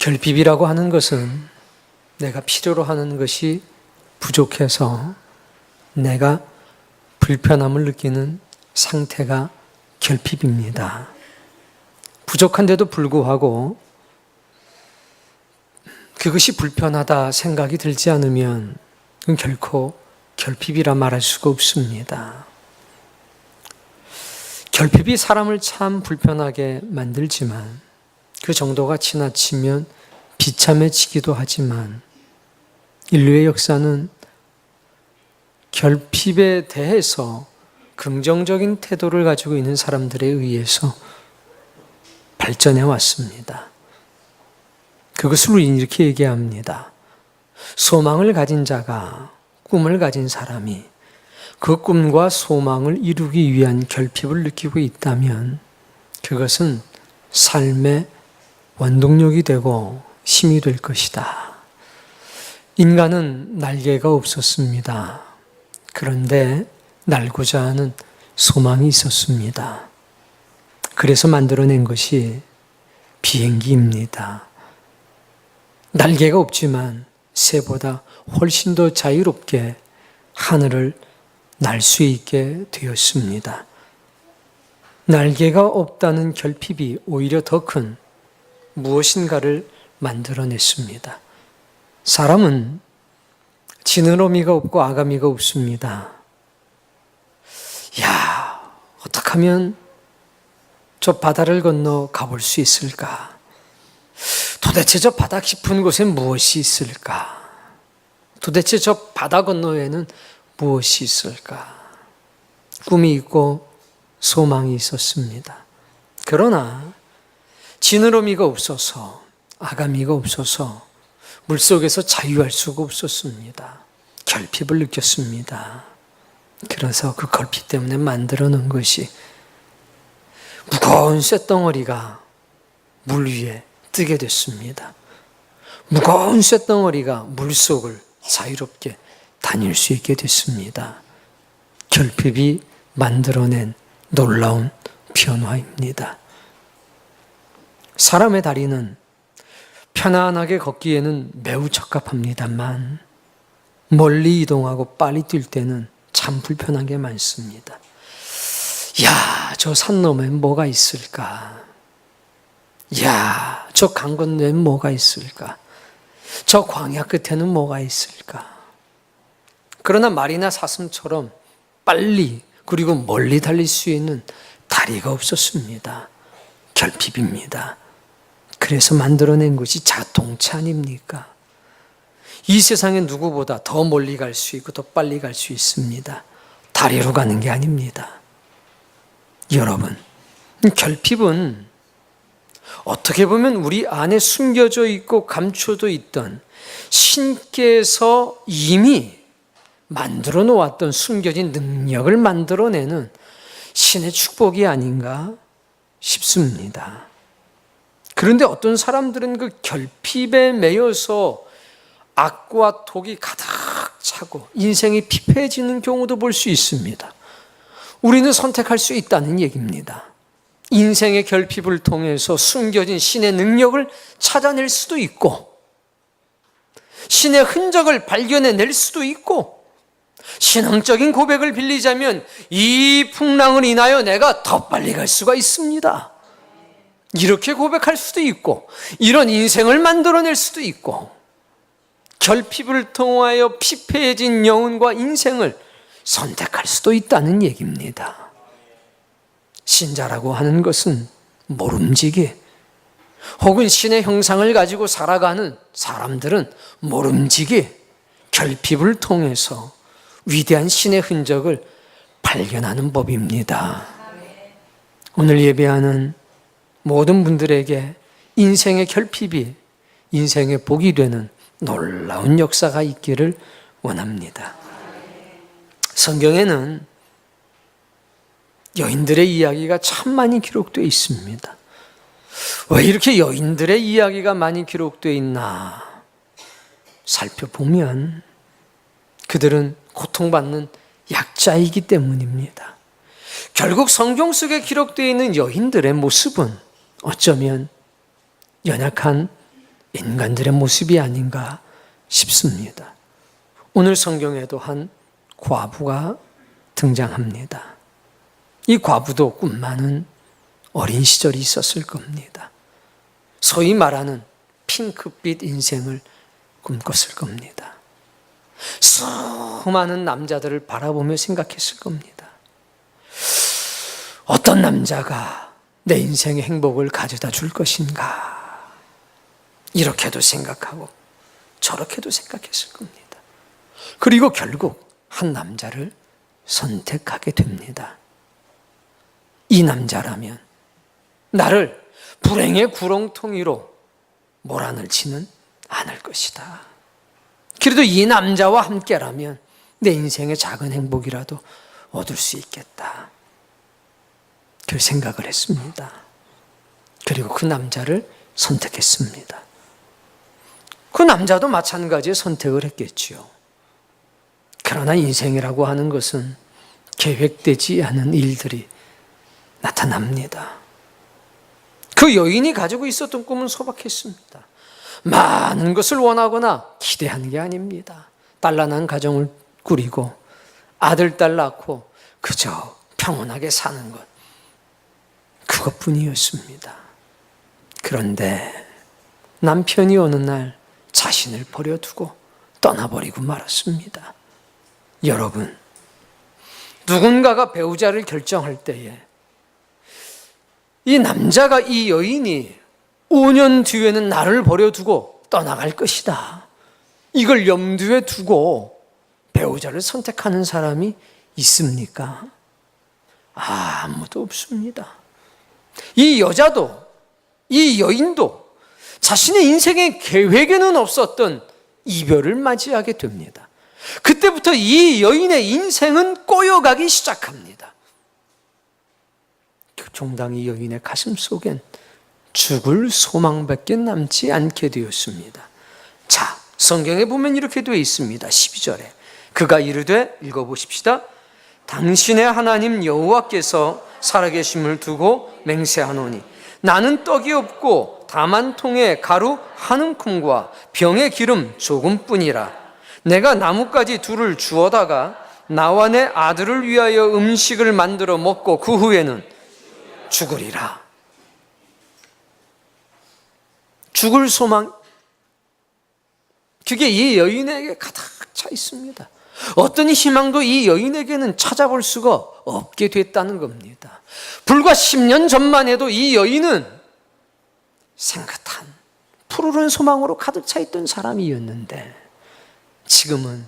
결핍이라고 하는 것은 내가 필요로 하는 것이 부족해서 내가 불편함을 느끼는 상태가 결핍입니다. 부족한데도 불구하고 그것이 불편하다 생각이 들지 않으면 그건 결코 결핍이라 말할 수가 없습니다. 결핍이 사람을 참 불편하게 만들지만 그 정도가 지나치면 비참해지기도 하지만 인류의 역사는 결핍에 대해서 긍정적인 태도를 가지고 있는 사람들에 의해서 발전해 왔습니다. 그것을 우리는 이렇게 얘기합니다. 소망을 가진 자가, 꿈을 가진 사람이 그 꿈과 소망을 이루기 위한 결핍을 느끼고 있다면 그것은 삶의 원동력이 되고 힘이 될 것이다. 인간은 날개가 없었습니다. 그런데 날고자 하는 소망이 있었습니다. 그래서 만들어낸 것이 비행기입니다. 날개가 없지만 새보다 훨씬 더 자유롭게 하늘을 날 수 있게 되었습니다. 날개가 없다는 결핍이 오히려 더 큰 무엇인가를 만들어냈습니다. 사람은 지느러미가 없고 아가미가 없습니다. 어떻게 하면 저 바다를 건너 가볼 수 있을까? 도대체 저 바다 깊은 곳엔 무엇이 있을까? 도대체 저 바다 건너에는 무엇이 있을까? 꿈이 있고 소망이 있었습니다. 그러나 지느러미가 없어서 아가미가 없어서 물속에서 자유할 수가 없었습니다. 결핍을 느꼈습니다. 그래서 그 결핍 때문에 만들어 놓은 것이 무거운 쇳덩어리가 물 위에 뜨게 됐습니다. 무거운 쇳덩어리가 물속을 자유롭게 다닐 수 있게 됐습니다. 결핍이 만들어낸 놀라운 변화입니다. 사람의 다리는 편안하게 걷기에는 매우 적합합니다만 멀리 이동하고 빨리 뛸 때는 참 불편한 게 많습니다. 저 산 너머엔 뭐가 있을까? 저 강 건너엔 뭐가 있을까? 저 광야 끝에는 뭐가 있을까? 그러나 말이나 사슴처럼 빨리 그리고 멀리 달릴 수 있는 다리가 없었습니다. 결핍입니다. 그래서 만들어낸 것이 자동차 아닙니까? 이 세상에 누구보다 더 멀리 갈 수 있고 더 빨리 갈 수 있습니다. 다리로 가는 게 아닙니다. 여러분, 결핍은 어떻게 보면 우리 안에 숨겨져 있고 감춰져 있던 신께서 이미 만들어 놓았던 숨겨진 능력을 만들어내는 신의 축복이 아닌가 싶습니다. 그런데 어떤 사람들은 그 결핍에 매여서 악과 독이 가득 차고 인생이 피폐해지는 경우도 볼 수 있습니다. 우리는 선택할 수 있다는 얘기입니다. 인생의 결핍을 통해서 숨겨진 신의 능력을 찾아낼 수도 있고 신의 흔적을 발견해낼 수도 있고 신앙적인 고백을 빌리자면 이 풍랑을 인하여 내가 더 빨리 갈 수가 있습니다. 이렇게 고백할 수도 있고 이런 인생을 만들어낼 수도 있고 결핍을 통하여 피폐해진 영혼과 인생을 선택할 수도 있다는 얘기입니다. 신자라고 하는 것은 모름지기 혹은 신의 형상을 가지고 살아가는 사람들은 모름지기 결핍을 통해서 위대한 신의 흔적을 발견하는 법입니다. 오늘 예배하는 모든 분들에게 인생의 결핍이 인생의 복이 되는 놀라운 역사가 있기를 원합니다. 성경에는 여인들의 이야기가 참 많이 기록되어 있습니다. 왜 이렇게 여인들의 이야기가 많이 기록되어 있나 살펴보면 그들은 고통받는 약자이기 때문입니다. 결국 성경 속에 기록되어 있는 여인들의 모습은 어쩌면 연약한 인간들의 모습이 아닌가 싶습니다. 오늘 성경에도 한 과부가 등장합니다. 이 과부도 꿈 많은 어린 시절이 있었을 겁니다. 소위 말하는 핑크빛 인생을 꿈꿨을 겁니다. 수많은 남자들을 바라보며 생각했을 겁니다. 어떤 남자가 내 인생의 행복을 가져다 줄 것인가? 이렇게도 생각하고 저렇게도 생각했을 겁니다. 그리고 결국 한 남자를 선택하게 됩니다. 이 남자라면 나를 불행의 구렁텅이로 몰아넣지는 않을 것이다. 그래도 이 남자와 함께라면 내 인생의 작은 행복이라도 얻을 수 있겠다. 그 생각을 했습니다. 그리고 그 남자를 선택했습니다. 그 남자도 마찬가지의 선택을 했겠지요. 그러나 인생이라고 하는 것은 계획되지 않은 일들이 나타납니다. 그 여인이 가지고 있었던 꿈은 소박했습니다. 많은 것을 원하거나 기대하는 게 아닙니다. 단란한 가정을 꾸리고 아들, 딸 낳고 그저 평온하게 사는 것, 그것뿐이었습니다. 그런데 남편이 어느 날 자신을 버려두고 떠나버리고 말았습니다. 여러분, 누군가가 배우자를 결정할 때에 이 남자가, 이 여인이 5년 뒤에는 나를 버려두고 떠나갈 것이다, 이걸 염두에 두고 배우자를 선택하는 사람이 있습니까? 아무도 없습니다. 이 여자도, 이 여인도 자신의 인생의 계획에는 없었던 이별을 맞이하게 됩니다. 그때부터 이 여인의 인생은 꼬여가기 시작합니다. 종당 이 여인의 가슴 속엔 죽을 소망밖에 남지 않게 되었습니다. 자, 성경에 보면 이렇게 되어 있습니다. 12절에 그가 이르되, 읽어보십시다. 당신의 하나님 여호와께서 살아계심을 두고 맹세하노니 나는 떡이 없고 다만 통에 가루 한 움큼과 병에 기름 조금뿐이라. 내가 나뭇가지 둘을 주워다가 나와 내 아들을 위하여 음식을 만들어 먹고 그 후에는 죽으리라. 죽을 소망, 그게 이 여인에게 가득 차 있습니다. 어떤 희망도 이 여인에게는 찾아볼 수가 없게 됐다는 겁니다. 불과 10년 전만 해도 이 여인은 생긋한 푸르른 소망으로 가득 차 있던 사람이었는데 지금은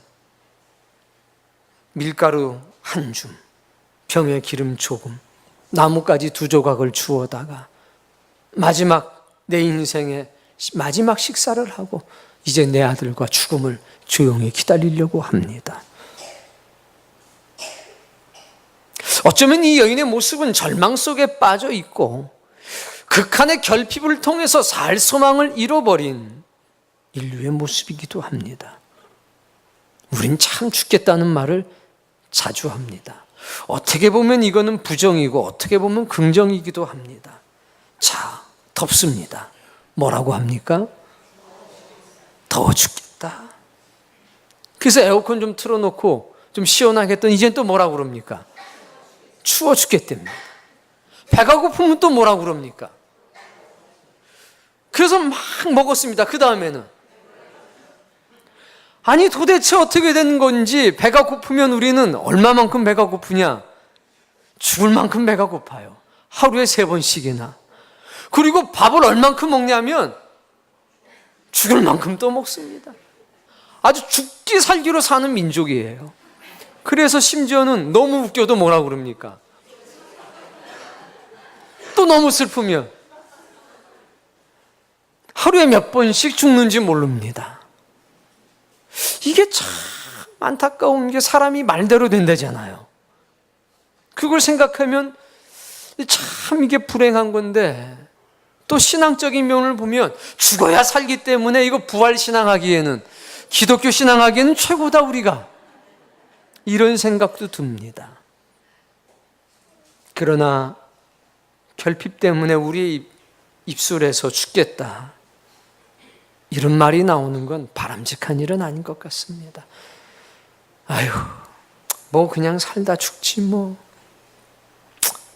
밀가루 한 줌, 병에 기름 조금, 나뭇가지 2조각을 주워다가 마지막 내 인생의 마지막 식사를 하고 이제 내 아들과 죽음을 조용히 기다리려고 합니다. 어쩌면 이 여인의 모습은 절망 속에 빠져 있고 극한의 결핍을 통해서 살 소망을 잃어버린 인류의 모습이기도 합니다. 우린 참 죽겠다는 말을 자주 합니다. 어떻게 보면 이거는 부정이고 어떻게 보면 긍정이기도 합니다. 자, 덥습니다. 뭐라고 합니까? 더워 죽겠다. 그래서 에어컨 좀 틀어놓고 좀 시원하게 했더니 이젠 또 뭐라고 그럽니까? 추워 죽겠답니다. 배가 고프면 또 뭐라고 그럽니까? 그래서 막 먹었습니다. 그 다음에는 아니 도대체 어떻게 된 건지, 배가 고프면 우리는 얼마만큼 배가 고프냐? 죽을 만큼 배가 고파요. 하루에 3번씩이나. 그리고 밥을 얼만큼 먹냐면 죽을 만큼 또 먹습니다. 아주 죽기 살기로 사는 민족이에요. 그래서 심지어는 너무 웃겨도 뭐라고 그럽니까? 또 너무 슬프면 하루에 몇 번씩 죽는지 모릅니다. 이게 참 안타까운 게 사람이 말대로 된다잖아요. 그걸 생각하면 참 이게 불행한 건데, 또 신앙적인 면을 보면 죽어야 살기 때문에 이거 부활 신앙하기에는, 기독교 신앙하기에는 최고다 우리가, 이런 생각도 듭니다. 그러나 결핍 때문에 우리 입술에서 죽겠다, 이런 말이 나오는 건 바람직한 일은 아닌 것 같습니다. 아유, 뭐 그냥 살다 죽지 뭐.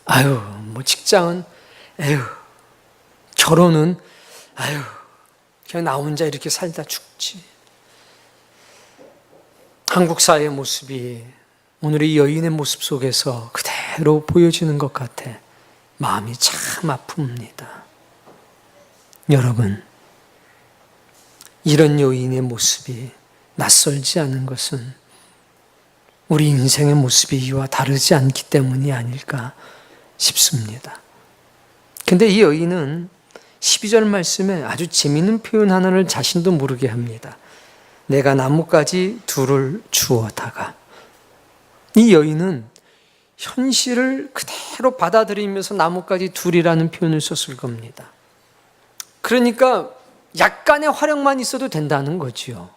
아유, 뭐 직장은, 아유, 결혼은, 아유, 그냥 나 혼자 이렇게 살다 죽지. 한국 사회의 모습이 오늘의 여인의 모습 속에서 그대로 보여지는 것 같아 마음이 참 아픕니다. 여러분, 이런 여인의 모습이 낯설지 않은 것은 우리 인생의 모습이 이와 다르지 않기 때문이 아닐까 싶습니다. 근데 이 여인은 12절 말씀에 아주 재미있는 표현 하나를 자신도 모르게 합니다. 내가 나뭇가지 둘을 주어다가. 이 여인은 현실을 그대로 받아들이면서 나뭇가지 둘이라는 표현을 썼을 겁니다. 그러니까 약간의 활용만 있어도 된다는 거지요.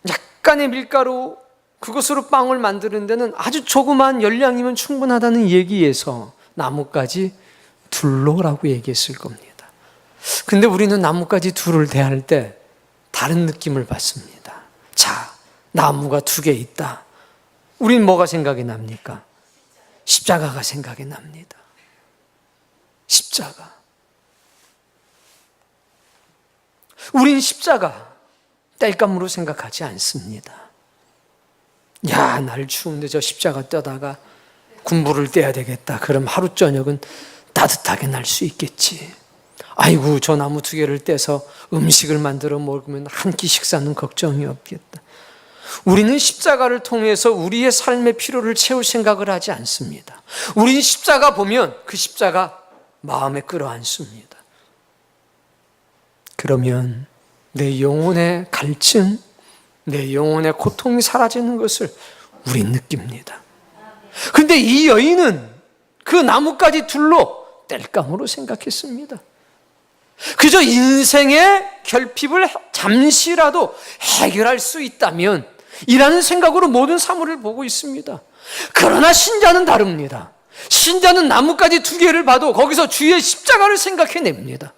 약간의 밀가루, 그것으로 빵을 만드는 데는 아주 조그만 열량이면 충분하다는 얘기에서 나뭇가지 둘로라고 얘기했을 겁니다. 근데 우리는 나뭇가지 둘을 대할 때 다른 느낌을 받습니다. 자, 나무가 2개 있다. 우린 뭐가 생각이 납니까? 십자가가 생각이 납니다. 십자가. 우린 십자가 땔감으로 생각하지 않습니다. 야, 날 추운데 저 십자가 떼다가 군부를 떼야 되겠다. 그럼 하루 저녁은 따뜻하게 날 수 있겠지. 아이고, 저 나무 2개를 떼서 음식을 만들어 먹으면 한 끼 식사는 걱정이 없겠다. 우리는 십자가를 통해서 우리의 삶의 필요를 채울 생각을 하지 않습니다. 우리는 십자가 보면 그 십자가 마음에 끌어안습니다. 그러면 내 영혼의 갈증, 내 영혼의 고통이 사라지는 것을 우린 느낍니다. 그런데 이 여인은 그 나뭇가지 둘로 땔감으로 생각했습니다. 그저 인생의 결핍을 잠시라도 해결할 수 있다면 이라는 생각으로 모든 사물을 보고 있습니다. 그러나 신자는 다릅니다. 신자는 나뭇가지 2개를 봐도 거기서 주의 십자가를 생각해냅니다.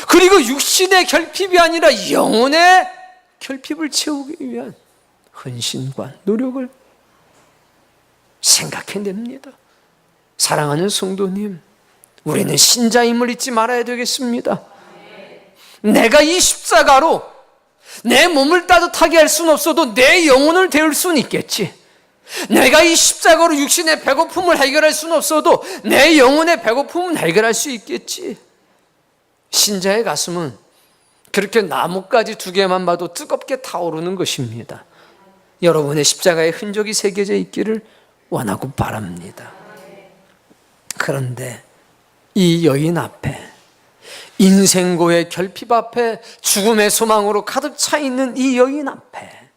그리고 육신의 결핍이 아니라 영혼의 결핍을 채우기 위한 헌신과 노력을 생각해냅니다. 사랑하는 성도님, 우리는 신자임을 잊지 말아야 되겠습니다. 내가 이 십자가로 내 몸을 따뜻하게 할 수는 없어도 내 영혼을 데울 수는 있겠지. 내가 이 십자가로 육신의 배고픔을 해결할 수는 없어도 내 영혼의 배고픔은 해결할 수 있겠지. 신자의 가슴은 그렇게 나뭇가지 2개만 봐도 뜨겁게 타오르는 것입니다. 여러분의 십자가의 흔적이 새겨져 있기를 원하고 바랍니다. 그런데 이 여인 앞에, 인생고의 결핍 앞에, 죽음의 소망으로 가득 차 있는 이 여인 앞에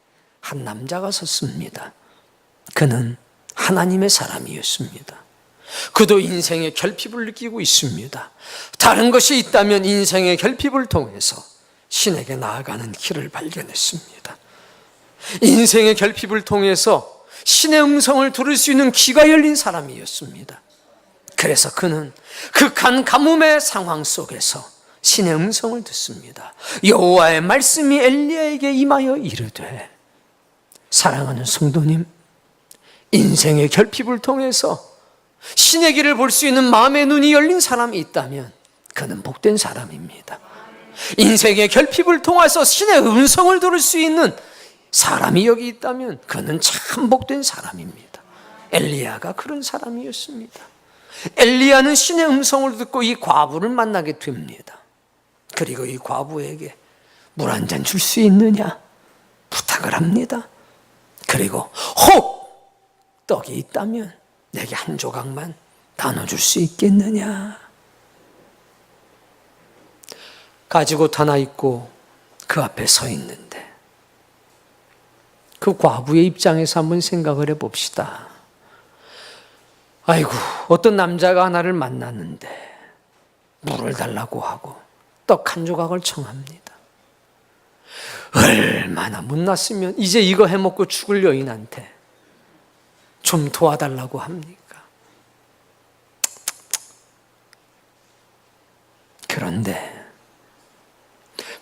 한 남자가 섰습니다. 그는 하나님의 사람이었습니다. 그도 인생의 결핍을 느끼고 있습니다. 다른 것이 있다면 인생의 결핍을 통해서 신에게 나아가는 길을 발견했습니다. 인생의 결핍을 통해서 신의 음성을 들을 수 있는 귀가 열린 사람이었습니다. 그래서 그는 극한 가뭄의 상황 속에서 신의 음성을 듣습니다. 여호와의 말씀이 엘리야에게 임하여 이르되, 사랑하는 성도님, 인생의 결핍을 통해서 신의 길을 볼 수 있는 마음의 눈이 열린 사람이 있다면 그는 복된 사람입니다. 인생의 결핍을 통해서 신의 음성을 들을 수 있는 사람이 여기 있다면 그는 참 복된 사람입니다. 엘리야가 그런 사람이었습니다. 엘리야는 신의 음성을 듣고 이 과부를 만나게 됩니다. 그리고 이 과부에게 물 한 잔 줄 수 있느냐 부탁을 합니다. 그리고 혹 떡이 있다면 내게 한 조각만 나눠줄 수 있겠느냐. 가지옷 하나 입고 그 앞에 서 있는데, 그 과부의 입장에서 한번 생각을 해봅시다. 아이고, 어떤 남자가 하나를 만났는데 물을 달라고 하고 떡 한 조각을 청합니다. 얼마나 못났으면 이제 이거 해먹고 죽을 여인한테 좀 도와달라고 합니까? 그런데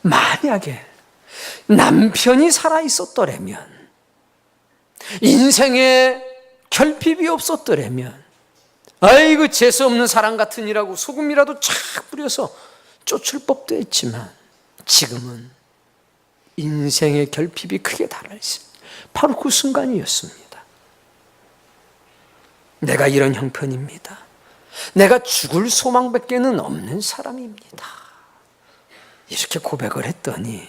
만약에 남편이 살아 있었더라면, 인생에 결핍이 없었더라면, 아이고 재수없는 사람 같으니라고 소금이라도 쫙 뿌려서 쫓을 법도 했지만, 지금은 인생의 결핍이 크게 달아있습니다. 바로 그 순간이었습니다. 내가 이런 형편입니다. 내가 죽을 소망밖에는 없는 사람입니다. 이렇게 고백을 했더니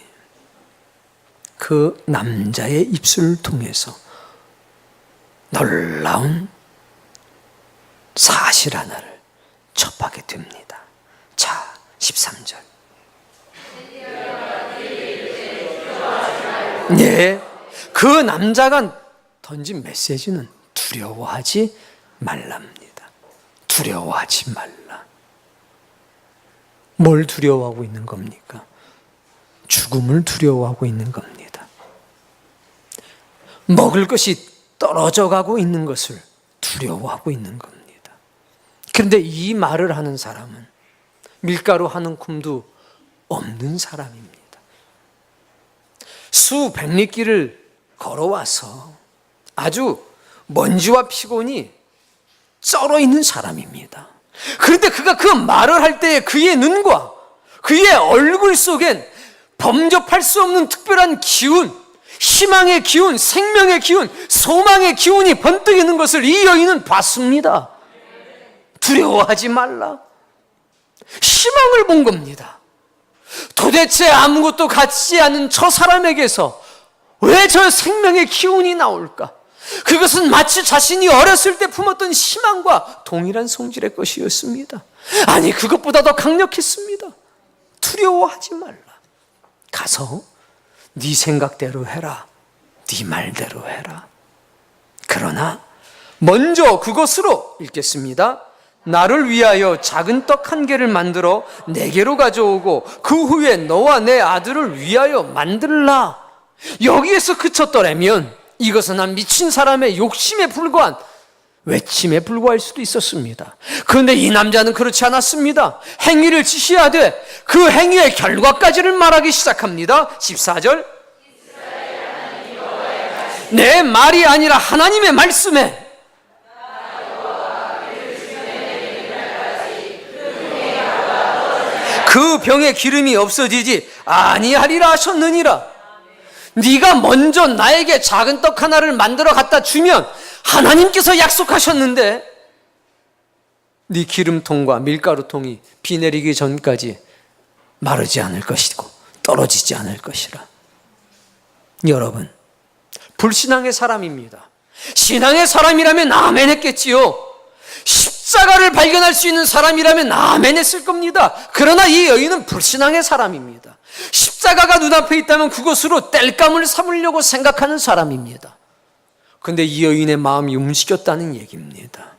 그 남자의 입술을 통해서 놀라운 사실 하나를 접하게 됩니다. 자, 13절. 네, 그 남자가 던진 메시지는 두려워하지 말랍니다. 두려워하지 말라. 뭘 두려워하고 있는 겁니까? 죽음을 두려워하고 있는 겁니다. 먹을 것이 떨어져 가고 있는 것을 두려워하고 있는 겁니다. 그런데 이 말을 하는 사람은 밀가루 한 움큼도 없는 사람입니다. 수백 리길을 걸어와서 아주 먼지와 피곤이 쩔어 있는 사람입니다. 그런데 그가 그 말을 할 때에 그의 눈과 그의 얼굴 속엔 범접할 수 없는 특별한 기운, 희망의 기운, 생명의 기운, 소망의 기운이 번뜩이는 것을 이 여인은 봤습니다. 두려워하지 말라. 희망을 본 겁니다. 도대체 아무것도 갖지 않은 저 사람에게서 왜 저 생명의 기운이 나올까? 그것은 마치 자신이 어렸을 때 품었던 희망과 동일한 성질의 것이었습니다. 아니, 그것보다 더 강력했습니다. 두려워하지 말라. 가서 네 생각대로 해라. 네 말대로 해라. 그러나 먼저 그것으로 읽겠습니다. 나를 위하여 작은 떡 한 개를 만들어 내게로 가져오고 그 후에 너와 내 아들을 위하여 만들라. 여기에서 그쳤더라면 이것은 한 미친 사람의 욕심에 불과한 외침에 불과할 수도 있었습니다. 그런데 이 남자는 그렇지 않았습니다. 행위를 지시하되 그 행위의 결과까지를 말하기 시작합니다. 14절. 내 말이 아니라 하나님의 말씀에 그 병에 기름이 없어지지 아니하리라 하셨느니라. 네가 먼저 나에게 작은 떡 하나를 만들어 갖다 주면 하나님께서 약속하셨는데 네 기름통과 밀가루통이 비 내리기 전까지 마르지 않을 것이고 떨어지지 않을 것이라. 여러분, 불신앙의 사람입니다. 신앙의 사람이라면 아멘 했겠지요. 십자가를 발견할 수 있는 사람이라면 아멘 했을 겁니다. 그러나 이 여인은 불신앙의 사람입니다. 십자가가 눈앞에 있다면 그것으로 땔감을 삼으려고 생각하는 사람입니다. 그런데 이 여인의 마음이 움직였다는 얘기입니다.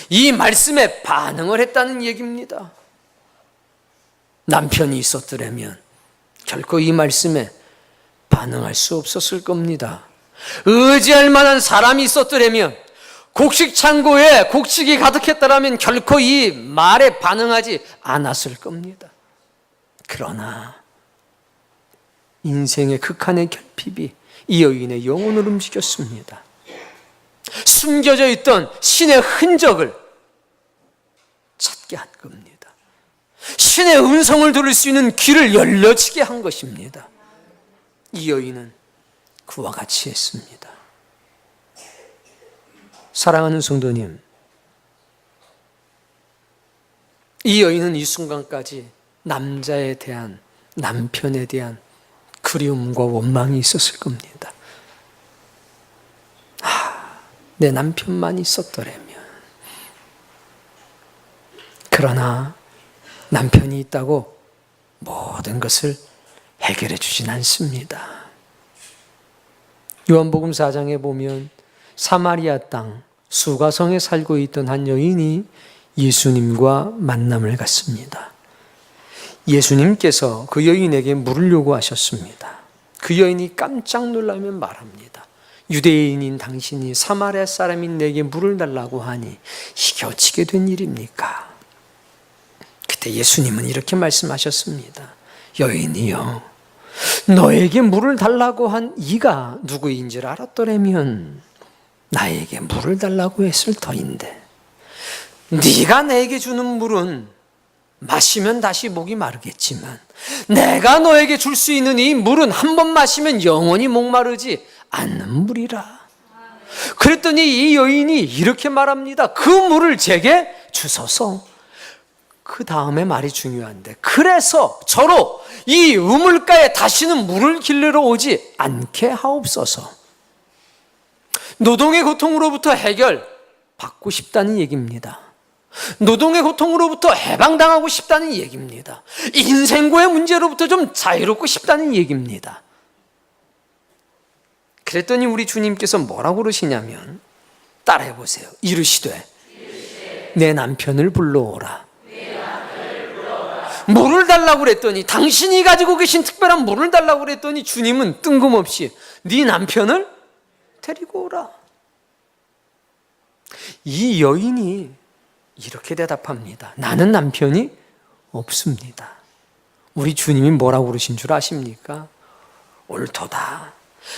이 말씀에 반응을 했다는 얘기입니다. 남편이 있었더라면 결코 이 말씀에 반응할 수 없었을 겁니다. 의지할 만한 사람이 있었더라면, 곡식 창고에 곡식이 가득했더라면 결코 이 말에 반응하지 않았을 겁니다. 그러나 인생의 극한의 결핍이 이 여인의 영혼을 움직였습니다. 숨겨져 있던 신의 흔적을 찾게 한 겁니다. 신의 음성을 들을 수 있는 귀를 열려지게 한 것입니다. 이 여인은 그와 같이 했습니다. 사랑하는 성도님, 이 여인은 이 순간까지 남자에 대한, 남편에 대한 그리움과 원망이 있었을 겁니다. 내 남편만 있었더라면. 그러나 남편이 있다고 모든 것을 해결해 주진 않습니다. 요한복음 4장에 보면 사마리아 땅 수가성에 살고 있던 한 여인이 예수님과 만남을 갖습니다. 예수님께서 그 여인에게 물을 요구하셨습니다. 그 여인이 깜짝 놀라며 말합니다. 유대인인 당신이 사마리아 사람인 내게 물을 달라고 하니 이게 어찌게 된 일입니까? 그때 예수님은 이렇게 말씀하셨습니다. 여인이여, 너에게 물을 달라고 한 이가 누구인지를 알았더라면 나에게 물을 달라고 했을 터인데, 네가 내게 주는 물은 마시면 다시 목이 마르겠지만 내가 너에게 줄 수 있는 이 물은 한 번 마시면 영원히 목마르지 않는 물이라. 그랬더니 이 여인이 이렇게 말합니다. 그 물을 제게 주소서. 그 다음에 말이 중요한데, 그래서 저로 이 우물가에 다시는 물을 길르러 오지 않게 하옵소서. 노동의 고통으로부터 해결 받고 싶다는 얘기입니다. 노동의 고통으로부터 해방당하고 싶다는 얘기입니다. 인생고의 문제로부터 좀 자유롭고 싶다는 얘기입니다. 그랬더니 우리 주님께서 뭐라고 그러시냐면, 따라해 보세요. 이르시되 내 남편을 불러오라. 물을 달라고 그랬더니, 당신이 가지고 계신 특별한 물을 달라고 그랬더니 주님은 뜬금없이 네 남편을 데리고 오라. 이 여인이 이렇게 대답합니다. 나는 남편이 없습니다. 우리 주님이 뭐라고 그러신 줄 아십니까? 옳도다.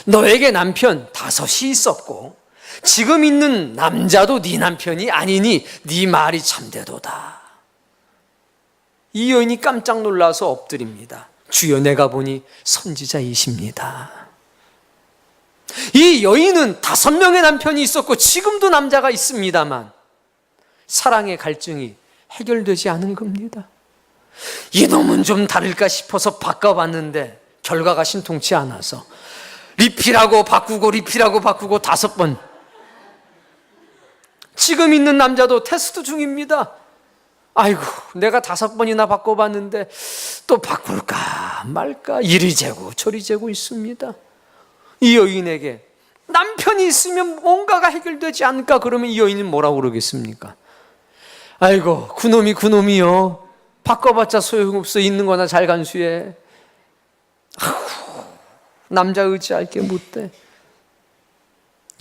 너에게 남편 5이 있었고 지금 있는 남자도 네 남편이 아니니 네 말이 참되도다. 이 여인이 깜짝 놀라서 엎드립니다. 주여, 내가 보니 선지자이십니다. 이 여인은 5명의 남편이 있었고 지금도 남자가 있습니다만 사랑의 갈증이 해결되지 않은 겁니다. 이놈은 좀 다를까 싶어서 바꿔봤는데 결과가 신통치 않아서 리필하고 바꾸고 리필하고 바꾸고 5번. 지금 있는 남자도 테스트 중입니다. 아이고, 내가 5번이나 바꿔봤는데 또 바꿀까 말까 이리 재고 저리 재고 있습니다. 이 여인에게 남편이 있으면 뭔가가 해결되지 않을까? 그러면 이 여인은 뭐라고 그러겠습니까? 아이고, 그놈이요, 바꿔봤자 소용없어. 있는 거나 잘 간수해. 남자 의지할 게 못돼.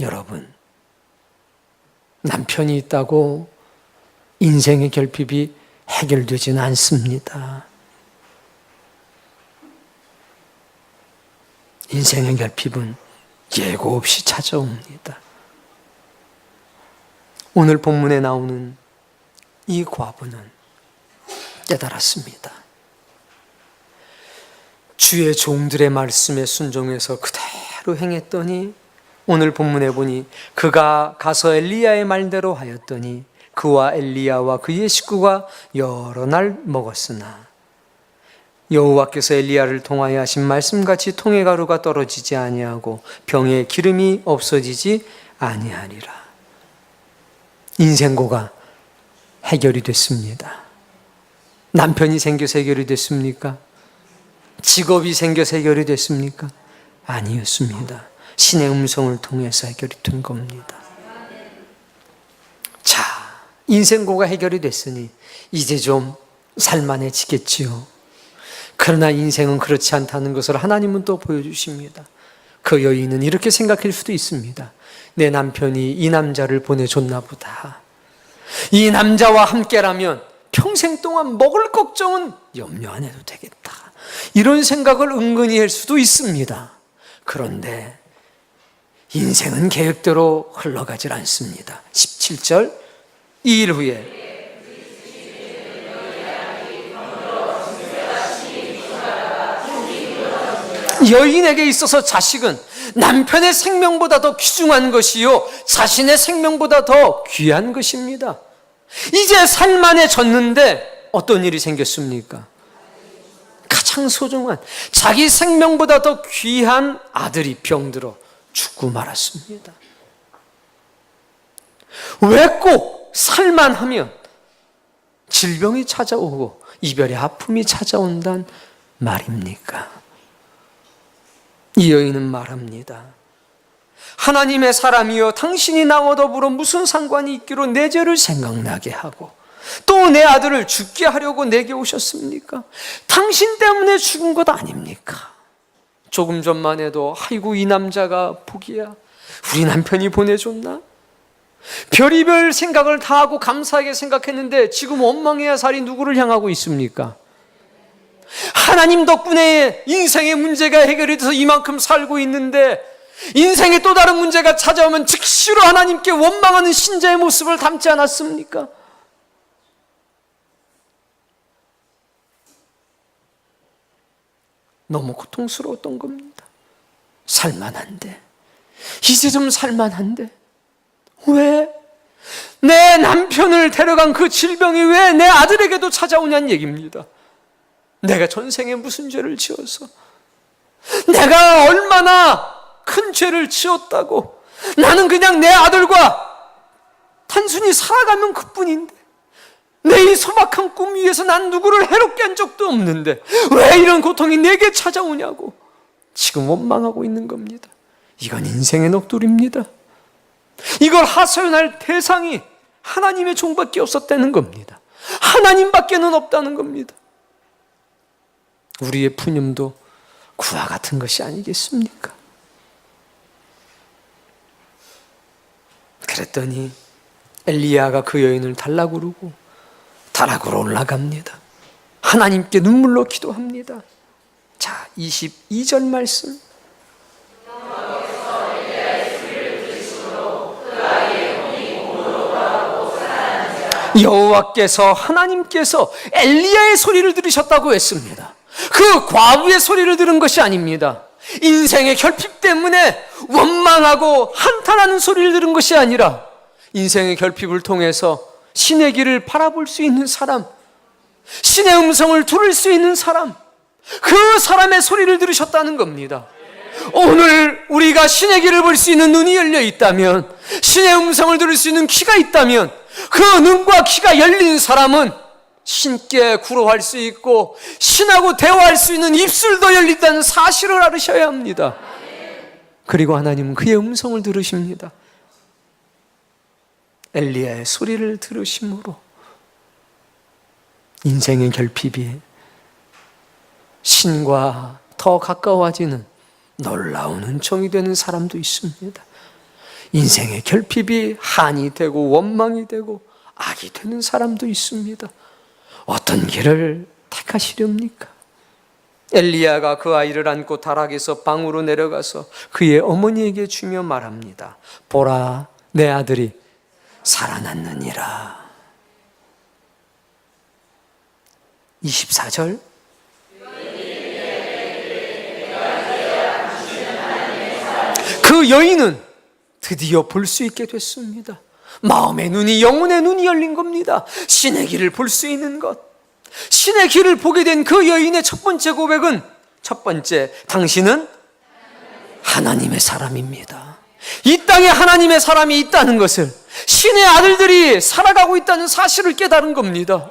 여러분, 남편이 있다고 인생의 결핍이 해결되지는 않습니다. 인생의 결핍은 예고 없이 찾아옵니다. 오늘 본문에 나오는 이 과부는 깨달았습니다. 주의 종들의 말씀에 순종해서 그대로 행했더니 오늘 본문에 보니 그가 가서 엘리야의 말대로 하였더니 그와 엘리야와 그의 식구가 여러 날 먹었으나 여호와께서 엘리야를 통하여 하신 말씀같이 통의 가루가 떨어지지 아니하고 병에 기름이 없어지지 아니하리라. 인생고가 해결이 됐습니다. 남편이 생겨서 해결이 됐습니까? 직업이 생겨서 해결이 됐습니까? 아니었습니다. 신의 음성을 통해서 해결이 된 겁니다. 자, 인생고가 해결이 됐으니 이제 좀 살만해지겠지요. 그러나 인생은 그렇지 않다는 것을 하나님은 또 보여주십니다. 그 여인은 이렇게 생각할 수도 있습니다. 내 남편이 이 남자를 보내줬나 보다. 이 남자와 함께라면 평생 동안 먹을 걱정은 염려 안 해도 되겠다. 이런 생각을 은근히 할 수도 있습니다. 그런데 인생은 계획대로 흘러가질 않습니다. 17절, 2일 후에 여인에게 있어서 자식은 남편의 생명보다 더 귀중한 것이요 자신의 생명보다 더 귀한 것입니다. 이제 살만해졌는데 어떤 일이 생겼습니까? 가장 소중한 자기 생명보다 더 귀한 아들이 병들어 죽고 말았습니다. 왜 꼭 살만하면 질병이 찾아오고 이별의 아픔이 찾아온단 말입니까? 이 여인은 말합니다. 하나님의 사람이여, 당신이 나와 더불어 무슨 상관이 있기로 내 죄를 생각나게 하고 또 내 아들을 죽게 하려고 내게 오셨습니까? 당신 때문에 죽은 것 아닙니까? 조금 전만 해도 아이고 이 남자가 복이야, 우리 남편이 보내줬나? 별의별 생각을 다 하고 감사하게 생각했는데 지금 원망해야 살이 누구를 향하고 있습니까? 하나님 덕분에 인생의 문제가 해결이 돼서 이만큼 살고 있는데 인생의 또 다른 문제가 찾아오면 즉시로 하나님께 원망하는 신자의 모습을 담지 않았습니까? 너무 고통스러웠던 겁니다. 살만한데, 이제 좀 살만한데, 왜? 내 남편을 데려간 그 질병이 왜 내 아들에게도 찾아오냐는 얘기입니다. 내가 전생에 무슨 죄를 지어서, 내가 얼마나 큰 죄를 지었다고, 나는 그냥 내 아들과 단순히 살아가면 그뿐인데, 내 이 소박한 꿈 위에서 난 누구를 해롭게 한 적도 없는데 왜 이런 고통이 내게 찾아오냐고 지금 원망하고 있는 겁니다. 이건 인생의 넋두리입니다. 이걸 하소연할 대상이 하나님의 종밖에 없었다는 겁니다. 하나님밖에는 없다는 겁니다. 우리의 푸념도 그와 같은 것이 아니겠습니까? 그랬더니 엘리야가 그 여인을 달라고 그러고 다락으로 올라갑니다. 하나님께 눈물로 기도합니다. 자, 22절 말씀. 여호와께서 하나님께서 엘리야의 소리를 들으셨다고 했습니다. 그 과부의 소리를 들은 것이 아닙니다. 인생의 결핍 때문에 원망하고 한탄하는 소리를 들은 것이 아니라 인생의 결핍을 통해서 신의 길을 바라볼 수 있는 사람, 신의 음성을 들을 수 있는 사람, 그 사람의 소리를 들으셨다는 겁니다. 오늘 우리가 신의 길을 볼 수 있는 눈이 열려 있다면, 신의 음성을 들을 수 있는 귀가 있다면, 그 눈과 귀가 열린 사람은 신께 구로할 수 있고 신하고 대화할 수 있는 입술도 열린다는 사실을 알으셔야 합니다. 그리고 하나님은 그의 음성을 들으십니다. 엘리야의 소리를 들으심으로 인생의 결핍이 신과 더 가까워지는 놀라운 은총이 되는 사람도 있습니다. 인생의 결핍이 한이 되고 원망이 되고 악이 되는 사람도 있습니다. 어떤 길을 택하시렵니까? 엘리야가 그 아이를 안고 다락에서 방으로 내려가서 그의 어머니에게 주며 말합니다. 보라, 내 아들이 살아났느니라. 24절. 그 여인은 드디어 볼 수 있게 됐습니다. 마음의 눈이, 영혼의 눈이 열린 겁니다. 신의 길을 볼 수 있는 것. 신의 길을 보게 된 그 여인의 첫 번째 고백은, 첫 번째, 당신은 하나님의 사람입니다. 이 땅에 하나님의 사람이 있다는 것을, 신의 아들들이 살아가고 있다는 사실을 깨달은 겁니다.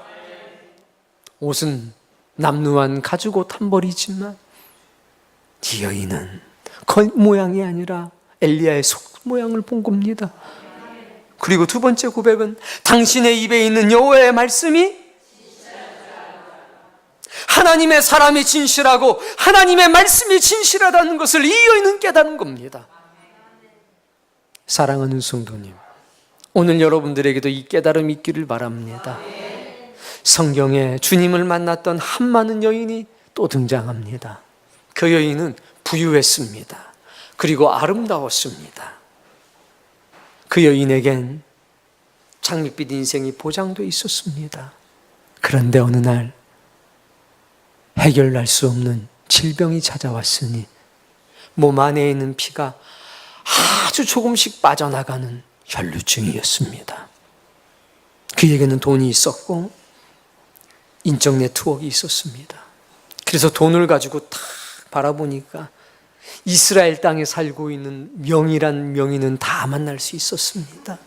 옷은 남루한 가죽옷 한 벌이지만 이 여인은 겉 모양이 아니라 엘리야의 속 모양을 본 겁니다. 그리고 두 번째 고백은 당신의 입에 있는 여호와의 말씀이 하나님의 사람이 진실하고 하나님의 말씀이 진실하다는 것을 이 여인은 깨달은 겁니다. 사랑하는 성도님, 오늘 여러분들에게도 이 깨달음이 있기를 바랍니다. 성경에 주님을 만났던 한 많은 여인이 또 등장합니다. 그 여인은 부유했습니다. 그리고 아름다웠습니다. 그 여인에겐 장밋빛 인생이 보장되어 있었습니다. 그런데 어느 날 해결할 수 없는 질병이 찾아왔으니 몸 안에 있는 피가 아주 조금씩 빠져나가는 혈루증이었습니다. 그에게는 돈이 있었고 인적 네트워크가 있었습니다. 그래서 돈을 가지고 딱 바라보니까 이스라엘 땅에 살고 있는 명의란 명의는 다 만날 수 있었습니다.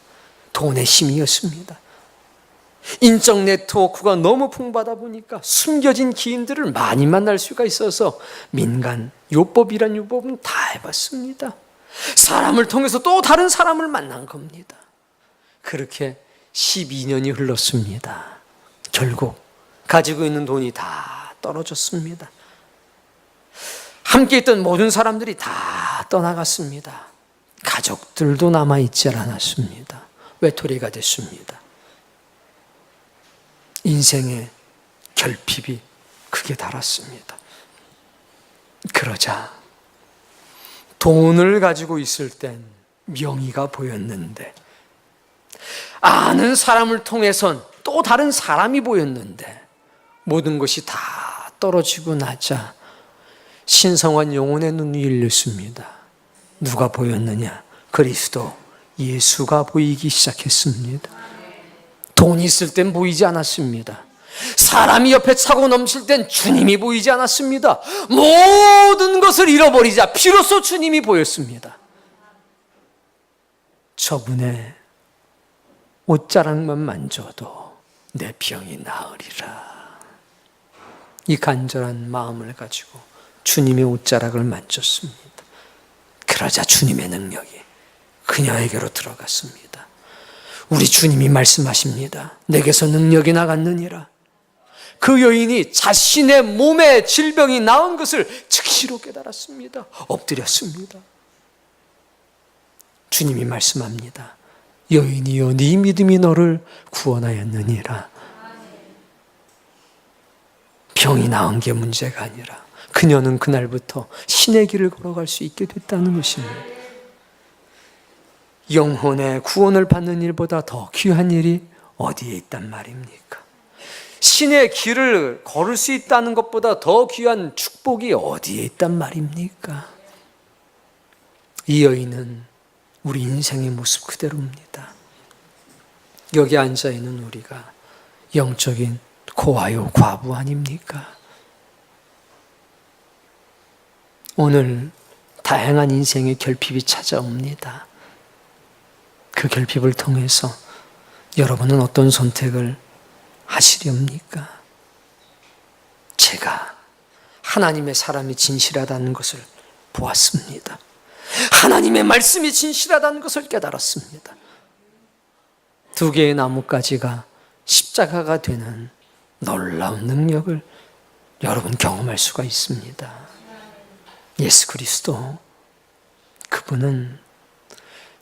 돈의 힘이었습니다. 인적 네트워크가 너무 풍부하다 보니까 숨겨진 기인들을 많이 만날 수가 있어서 민간, 요법이란 요법은 다 해봤습니다. 사람을 통해서 또 다른 사람을 만난 겁니다. 그렇게 12년이 흘렀습니다. 결국 가지고 있는 돈이 다 떨어졌습니다. 함께 있던 모든 사람들이 다 떠나갔습니다. 가족들도 남아있지 않았습니다. 외톨이가 됐습니다. 인생의 결핍이 극에 달았습니다. 그러자 돈을 가지고 있을 땐 명의가 보였는데, 아는 사람을 통해선 또 다른 사람이 보였는데, 모든 것이 다 떨어지고 나자 신성한 영혼의 눈이 열렸습니다. 누가 보였느냐? 그리스도 예수가 보이기 시작했습니다. 돈이 있을 땐 보이지 않았습니다. 사람이 옆에 차고 넘칠 땐 주님이 보이지 않았습니다. 모든 것을 잃어버리자 비로소 주님이 보였습니다. 저분의 옷자락만 만져도 내 병이 나으리라. 이 간절한 마음을 가지고 주님의 옷자락을 만졌습니다. 그러자 주님의 능력이 그녀에게로 들어갔습니다. 우리 주님이 말씀하십니다. 내게서 능력이 나갔느니라. 그 여인이 자신의 몸에 질병이 나은 것을 즉시로 깨달았습니다. 엎드렸습니다. 주님이 말씀합니다. 여인이여, 네 믿음이 너를 구원하였느니라. 병이 나은 게 문제가 아니라 그녀는 그날부터 신의 길을 걸어갈 수 있게 됐다는 것입니다. 영혼의 구원을 받는 일보다 더 귀한 일이 어디에 있단 말입니까? 신의 길을 걸을 수 있다는 것보다 더 귀한 축복이 어디에 있단 말입니까? 이 여인은 우리 인생의 모습 그대로입니다. 여기 앉아있는 우리가 영적인 고아요 과부 아닙니까? 오늘 다양한 인생의 결핍이 찾아옵니다. 그 결핍을 통해서 여러분은 어떤 선택을 하시렵니까? 제가 하나님의 사람이 진실하다는 것을 보았습니다. 하나님의 말씀이 진실하다는 것을 깨달았습니다. 두 개의 나뭇가지가 십자가가 되는 놀라운 능력을 여러분 경험할 수가 있습니다. 예수 그리스도, 그분은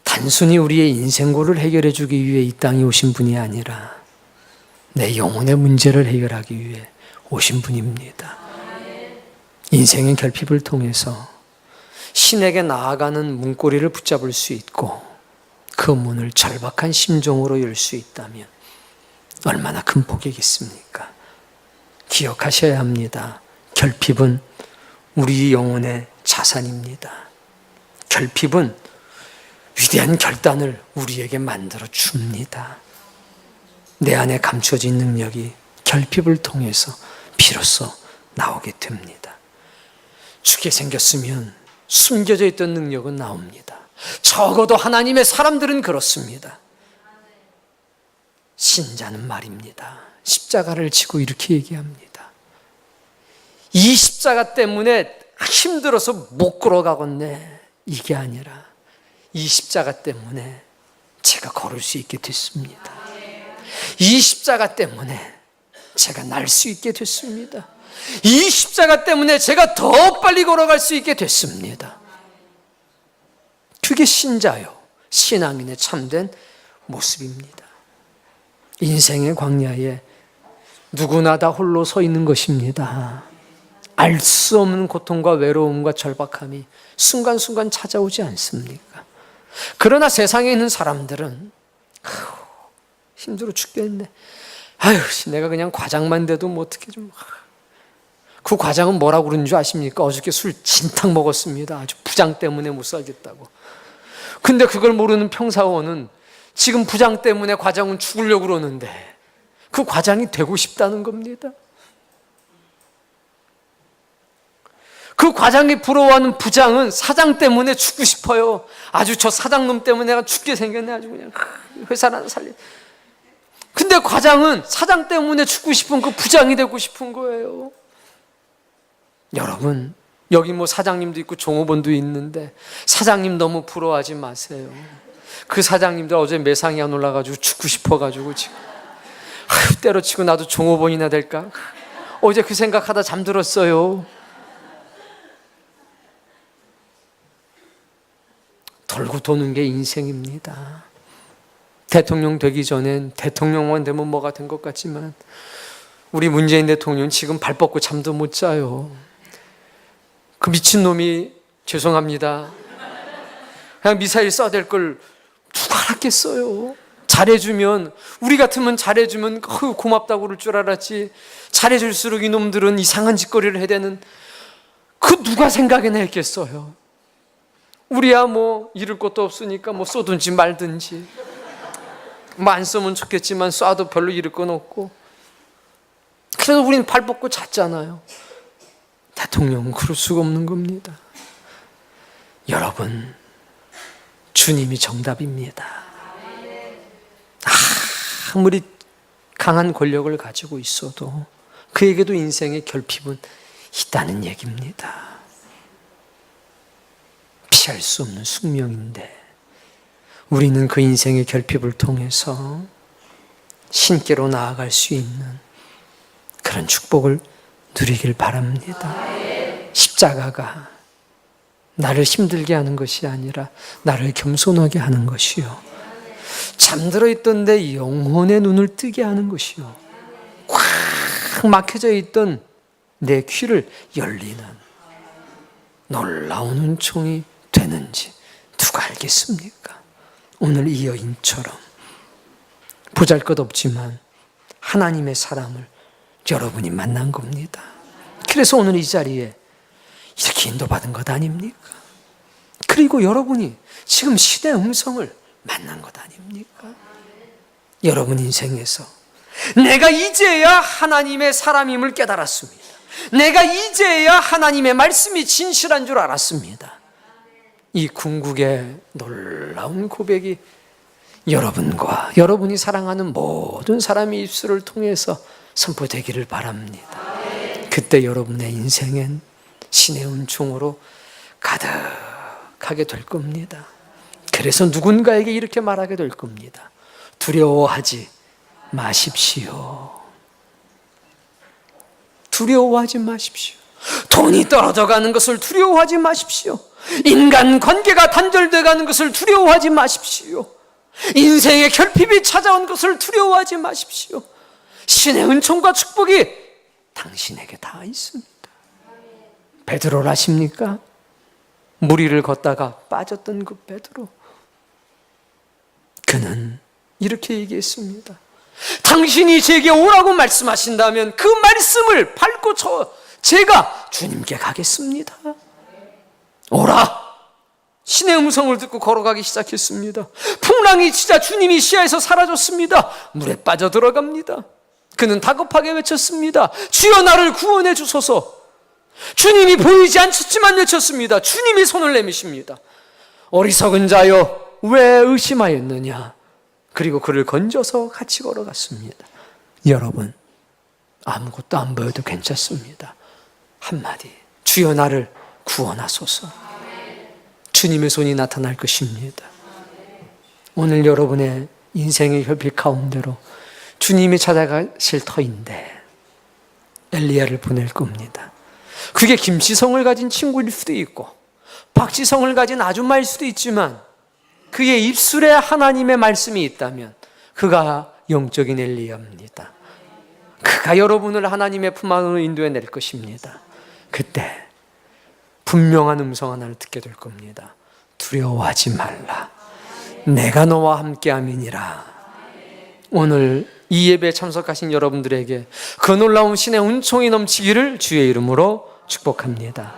단순히 우리의 인생고를 해결해 주기 위해 이 땅에 오신 분이 아니라 내 영혼의 문제를 해결하기 위해 오신 분입니다. 인생의 결핍을 통해서 신에게 나아가는 문고리를 붙잡을 수 있고 그 문을 절박한 심정으로 열 수 있다면 얼마나 큰 복이겠습니까? 기억하셔야 합니다. 결핍은 우리 영혼의 자산입니다. 결핍은 위대한 결단을 우리에게 만들어 줍니다. 내 안에 감춰진 능력이 결핍을 통해서 비로소 나오게 됩니다. 죽게 생겼으면 숨겨져 있던 능력은 나옵니다. 적어도 하나님의 사람들은 그렇습니다. 신자는 말입니다. 십자가를 지고 이렇게 얘기합니다. 이 십자가 때문에 힘들어서 못 걸어가겠네. 이게 아니라 이 십자가 때문에 제가 걸을 수 있게 됐습니다. 이 십자가 때문에 제가 날 수 있게 됐습니다. 이 십자가 때문에 제가 더 빨리 걸어갈 수 있게 됐습니다. 그게 신자요, 신앙인의 참된 모습입니다. 인생의 광야에 누구나 다 홀로 서 있는 것입니다. 알 수 없는 고통과 외로움과 절박함이 순간순간 찾아오지 않습니까? 그러나 세상에 있는 사람들은 힘들어 죽겠네. 아유, 내가 그냥 과장만 돼도 뭐 어떻게 좀. 그 과장은 뭐라고 그러는 줄 아십니까? 어저께 술 진탕 먹었습니다. 아주 부장 때문에 못 살겠다고. 근데 그걸 모르는 평사원은 지금 부장 때문에 과장은 죽으려고 그러는데 그 과장이 되고 싶다는 겁니다. 그 과장이 부러워하는 부장은 사장 때문에 죽고 싶어요. 아주 저 사장놈 때문에 내가 죽게 생겼네. 아주 그냥 회사나 살리. 근데 과장은 사장 때문에 죽고 싶은 그 부장이 되고 싶은 거예요. 여러분, 여기 뭐 사장님도 있고 종업원도 있는데 사장님 너무 부러워하지 마세요. 그 사장님들 어제 매상이 안 올라가지고 죽고 싶어가지고 지금 때려치고 나도 종업원이나 될까? 어제 그 생각하다 잠들었어요. 돌고 도는 게 인생입니다. 대통령 되기 전엔 대통령만 되면 뭐가 된 것 같지만 우리 문재인 대통령 지금 발 뻗고 잠도 못 자요. 그 미친놈이, 죄송합니다, 그냥 미사일 쏴댈 걸 누가 알았겠어요. 잘해주면, 우리 같으면 잘해주면 고맙다고 그럴 줄 알았지, 잘해줄수록 이놈들은 이상한 짓거리를 해대는, 그 누가 생각이나 했겠어요. 우리야 뭐 잃을 것도 없으니까 뭐 쏘든지 말든지, 뭐 안 쏘면 좋겠지만 쏴도 별로 잃을 건 없고, 그래서 우리는 발 뻗고 잤잖아요. 대통령은 그럴 수가 없는 겁니다. 여러분, 주님이 정답입니다. 아무리 강한 권력을 가지고 있어도 그에게도 인생의 결핍은 있다는 얘기입니다. 피할 수 없는 숙명인데 우리는 그 인생의 결핍을 통해서 신께로 나아갈 수 있는 그런 축복을 누리길 바랍니다. 십자가가 나를 힘들게 하는 것이 아니라 나를 겸손하게 하는 것이요, 잠들어 있던 내 영혼의 눈을 뜨게 하는 것이요, 꽉 막혀져 있던 내 귀를 열리는 놀라운 은총이 되는지 누가 알겠습니까? 오늘 이 여인처럼 보잘것없지만 하나님의 사람을 여러분이 만난 겁니다. 그래서 오늘 이 자리에 이렇게 인도받은 것 아닙니까? 그리고 여러분이 지금 신의 음성을 만난 것 아닙니까? 여러분 인생에서 내가 이제야 하나님의 사람임을 깨달았습니다. 내가 이제야 하나님의 말씀이 진실한 줄 알았습니다. 이 궁극의 놀라운 고백이 여러분과 여러분이 사랑하는 모든 사람의 입술을 통해서 선포되기를 바랍니다. 그때 여러분의 인생엔 신의 은총으로 가득하게 될 겁니다. 그래서 누군가에게 이렇게 말하게 될 겁니다. 두려워하지 마십시오. 두려워하지 마십시오. 돈이 떨어져 가는 것을 두려워하지 마십시오. 인간 관계가 단절돼 가는 것을 두려워하지 마십시오. 인생의 결핍이 찾아온 것을 두려워하지 마십시오. 신의 은총과 축복이 당신에게 다 있습니다. 베드로를 아십니까? 물 위를 걷다가 빠졌던 그 베드로, 그는 이렇게 얘기했습니다. 당신이 제게 오라고 말씀하신다면 그 말씀을 밟고 제가 주님께 가겠습니다. 오라! 신의 음성을 듣고 걸어가기 시작했습니다. 풍랑이 치자 주님이 시야에서 사라졌습니다. 물에 빠져들어갑니다. 그는 다급하게 외쳤습니다. 주여 나를 구원해 주소서. 주님이 보이지 않았지만 외쳤습니다. 주님이 손을 내미십니다. 어리석은 자여 왜 의심하였느냐. 그리고 그를 건져서 같이 걸어갔습니다. 여러분, 아무것도 안 보여도 괜찮습니다. 한마디, 주여 나를 구원하소서. 주님의 손이 나타날 것입니다. 오늘 여러분의 인생의 결핍 가운데로 주님이 찾아가실 터인데 엘리야를 보낼 겁니다. 그게 김시성을 가진 친구일 수도 있고 박지성을 가진 아줌마일 수도 있지만 그의 입술에 하나님의 말씀이 있다면 그가 영적인 엘리야입니다. 그가 여러분을 하나님의 품 안으로 인도해낼 것입니다. 그때 분명한 음성 하나를 듣게 될 겁니다. 두려워하지 말라. 내가 너와 함께함이니라. 오늘 이 예배에 참석하신 여러분들에게 그 놀라운 신의 은총이 넘치기를 주의 이름으로 축복합니다.